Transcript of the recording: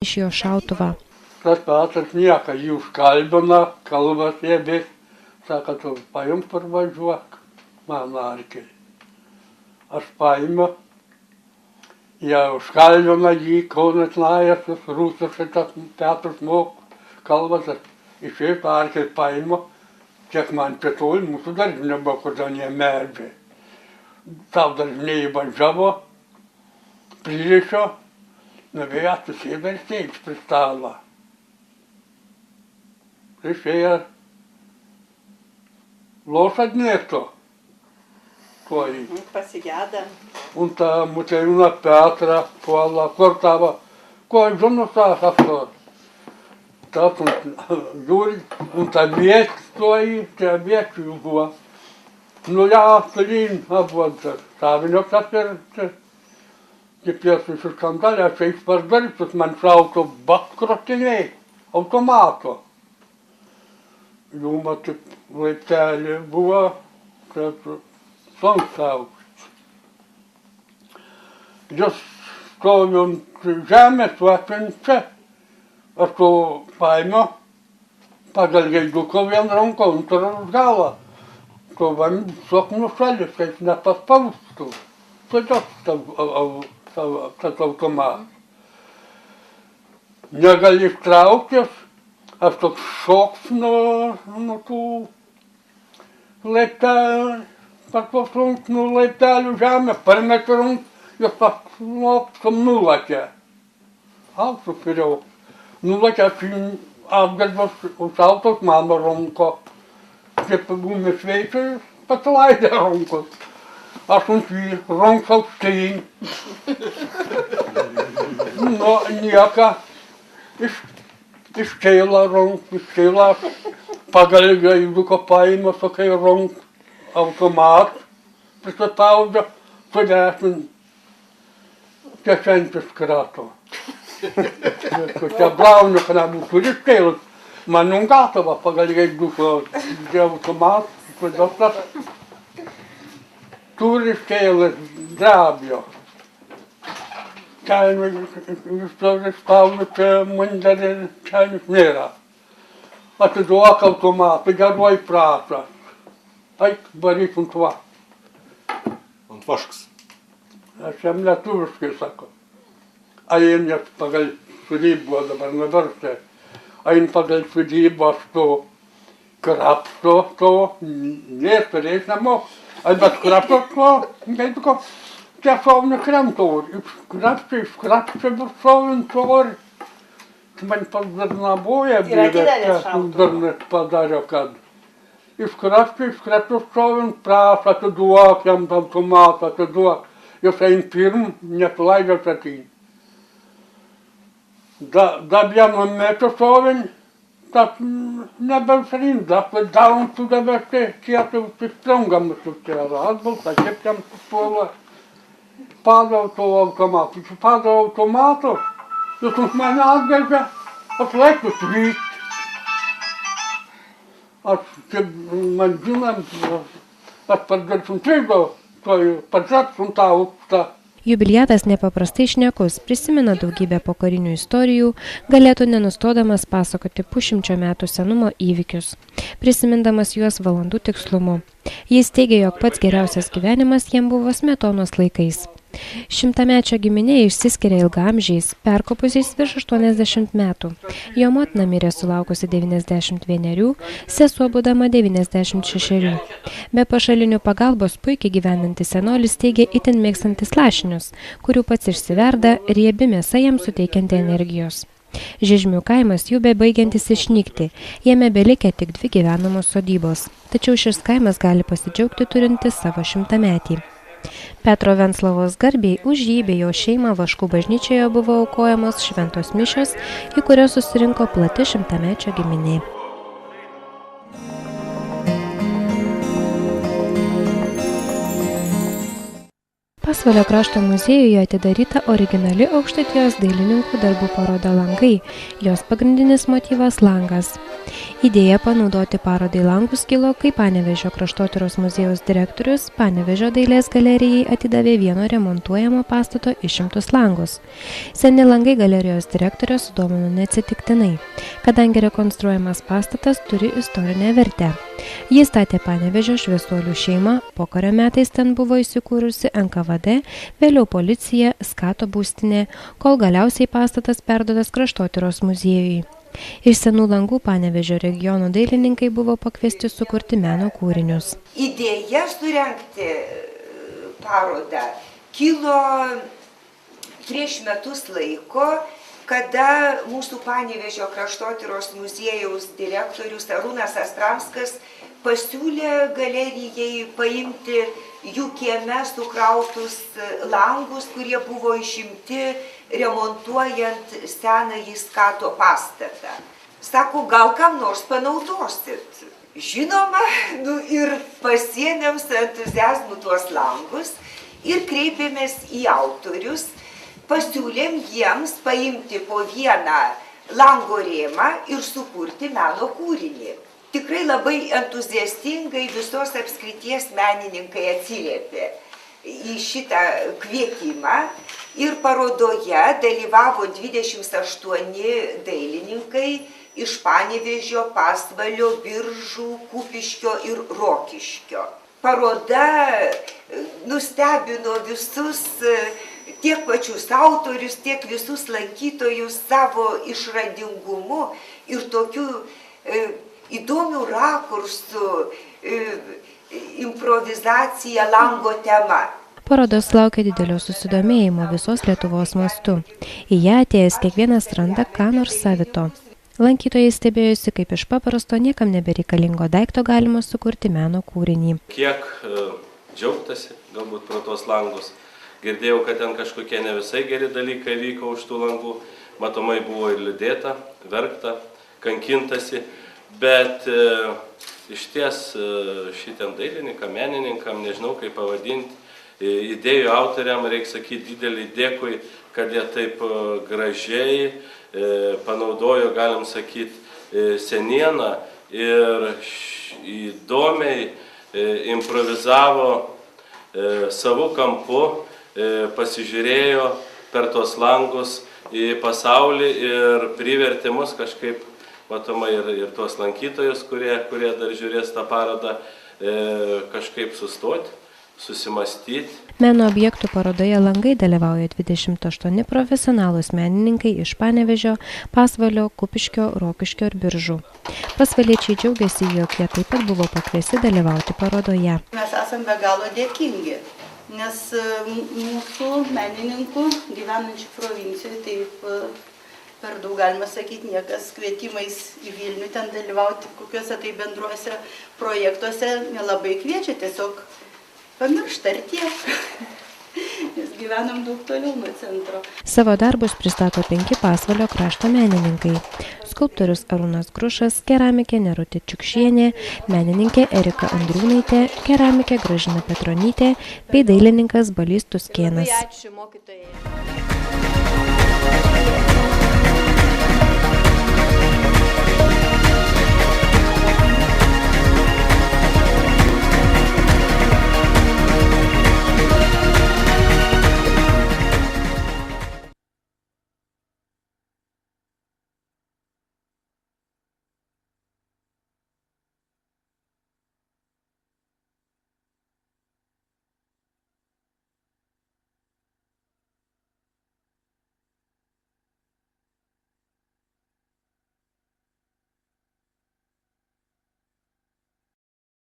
iš jo šautuvą. Tas Petras nieko, jį užkalbina, kalba sėbės, sako, tu paimk parvažiuok, mano arkiai. Aš paimiu, jie užkalbina jį, Kaunas Najas, Rusas šitas Petras mok, kalba, išėjai arkiai paimu, kiek man pietoj, mūsų daržinė buvo, kur ten jie medžiai. Tau daržinė įvažiavo, pririšo, nuvėjo atsisėda ir sėdž prie stalo. Išėjo lošat nėto. Pasigėda. Un ta mutelina Petra puola, kur tavo, ko žinu, sako, tas žiūri, un ta vietoj, čia viečių buvo. Nu, ja, tolyn, abuodas, savinikas ir Кипец iš skandalė, aš eis pasdarytus, man šauto bakrotiniai, automato. Jų matyt laiptelė buvo, kad sunkiausias. Jis stovi ant žemės, vatinčia, aš to paėmiau, pagal gaiduką vien ranką, antrą galą. To man tiesiog nušalis, kad nepaspaustų. Todėl tas automatas. Negali ištrauktis, aš toks šoks nuo tų laiptelių, paklausus nuo laiptelių žemę, parmetrunk, jos paklausom nulakė. Aš supiriau. Nulakė, aš atgalvas užšautos mano ranko. Kaip būmės veikai, pasilaidė rankos. Aš ant jį ranks aukštyn. Nu, nieko. Iškeila rank, iškeila. Pagal gaiduką paima, sakai, rank automat. Prisitaudžia, sudešint. Kiešentis krato. Čia brauniuką nebūtų iškeilas. Man gatava pagal gaiduką automat. Sudeštas. Turi iškeilas drabio. Čia spaudžiu, čia munderį, čia nėra. Atiduok automatą, geruoji prašą. Eik, varyk ant va. Ant vaškas. Aš jam lietuviškai sakau. Ein jas pagal sudybą dabar nuvertė. Ein pagal sudybą aš to krapšto, to nėsturės nemok. Bet krapšto to, gaiduko, čia šovni kremtor. Iškrapščia viršovint tor. Man padarnaboja bėga, čia padarė, kad iškrapščia šovint prašą, atiduok jam automatą, atiduok. Jos ein pirm, nesuleidžiat atyn. Da vienu metu šovint, tas nebeužrinda, daun sudavėsi kietų įstrungamus sutėra. Atbalta, kaip jam puola. Padau to automatu. Padau automatu, jūs už mane atgalvė, aš laikus vykt. Aš, kaip man žinant, aš padarsim trygau, padarsim tą aukštą. Jubiliatas nepaprastai šnekus, prisimena daugybę pokarinių istorijų, galėtų nenustodamas pasakoti pusšimčio metų senumo įvykius, prisimindamas juos valandų tikslumu. Jis teigia, jog pats geriausias gyvenimas jam buvo Smetonos laikais. Šimtamečio giminė išsiskiria ilgaamžiais, perkopusiais virš 80 metų. Jo motina mirė sulaukusi 91, sesuo būdama 96. Be pašalinių pagalbos puikiai gyvenantis senolis teigia itin mėgstantis lašinius, kurių pats išsiverda, riebi mėsa jam suteikianti energijos. Žižmių kaimas jų bebaigiantis išnykti, jame belikę tik 2 gyvenamos sodybos, tačiau šis kaimas gali pasidžiaugti turintis savo 100-metį. Petro Venclovos garbei už jį bei jo šeimą Vaškų bažnyčioje buvo aukojamos šventos mišios, į kurias susirinko plati 100-mečio giminė. Pasvalio krašto muziejuje atidaryta originali Aukštaitijos dailininkų darbų paroda Langai, jos pagrindinis motyvas langas. Idėja panaudoti parodai langus kilo, kai Panevėžio kraštotyros muziejaus direktorius Panevėžio dailės galerijai atidavė vieno remontuojamo pastato išimtus langus. Seni langai galerijos direktorė sudomino neatsitiktinai, kadangi rekonstruojamas pastatas turi istorinę vertę. Jis statė Panevėžio šviesuolių šeimą, pokario metais ten buvo įsikūrusi NKVD, vėliau policija, Skato būstinė, kol galiausiai pastatas perduotas kraštotyros muziejui. Iš senų langų Panevėžio regiono dailininkai buvo pakviesti sukurti meno kūrinius. Idėja surengti parodą kilo prieš metus laiko, kada mūsų Panevėžio kraštotyros muziejaus direktorius Arūnas Astramskas pasiūlė galerijai paimti jų kieme sukrautus langus, kurie buvo išimti remontuojant senąjį Skato pastatą. Sako, gal kam nors panaudosit? Žinoma, ir pasiėmėm su entuziazmu tuos langus ir kreipėmės į autorius, pasiūlėm jiems paimti po vieną lango rėmą ir sukurti meno kūrinį. Tikrai labai entuziastingai visos apskrities menininkai atsiliepė į šitą kvietimą ir parodoje dalyvavo 28 dailininkai iš Panevėžio, Pasvalio, Biržų, Kupiškio ir Rokiškio. Paroda nustebino visus, tiek pačius autorius, tiek visus lankytojus savo išradingumu ir tokiu įdomių rakursų, improvizacija lango tema. Parodos laukia didelio susidomėjimo visos Lietuvos mastu. Į ją atėjęs kiekvienas randa ką nors savito. Lankytojai stebėjosi, kaip iš paprasto niekam nebereikalingo daikto galima sukurti meno kūrinį. Kiek džiaugtasi galbūt pro tos langus. Girdėjau, kad ten kažkokie ne visai geri dalykai vyko už tų langų. Matomai buvo ir liūdėta, verkta, kankintasi. Bet iš ties šitiem dailininkam, menininkam, nežinau kaip pavadinti, idėjų autoriam reikia sakyti didelį dėkui, kad jie taip gražiai panaudojo, galim sakyti, senieną ir įdomiai improvizavo savo kampu, pasižiūrėjo per tos langus į pasaulį ir privertė mus kažkaip, matomai ir tuos lankytojus, kurie dar žiūrės tą parodą, kažkaip sustoti, susimastyti. Meno objektų parodoje langai dalyvauja 28 profesionalūs menininkai iš Panevėžio, Pasvalio, Kupiškio, Rokiškio ir Biržų. Pasvaliečiai džiaugiasi, jog jie taip pat buvo pakviesti dalyvauti parodoje. Mes esame be galo dėkingi, nes mūsų menininkų gyvenančių provincijoje taip per daug, galima sakyti, niekas kvietimais į Vilnių ten dalyvauti kokiuose tai bendruose projektuose nelabai kviečia, tiesiog pamiršta ir tiek, nes gyvenam daug toliau nuo centro. Savo darbus pristato 5 Pasvalio krašto menininkai. Skulptorius Arūnas Grušas, keramikė Nerutė Čiukšienė, menininkė Erika Andriūnaitė, keramikė Gražina Petronytė bei dailininkas Balys Tuskėnas. Ačiū mokytojai.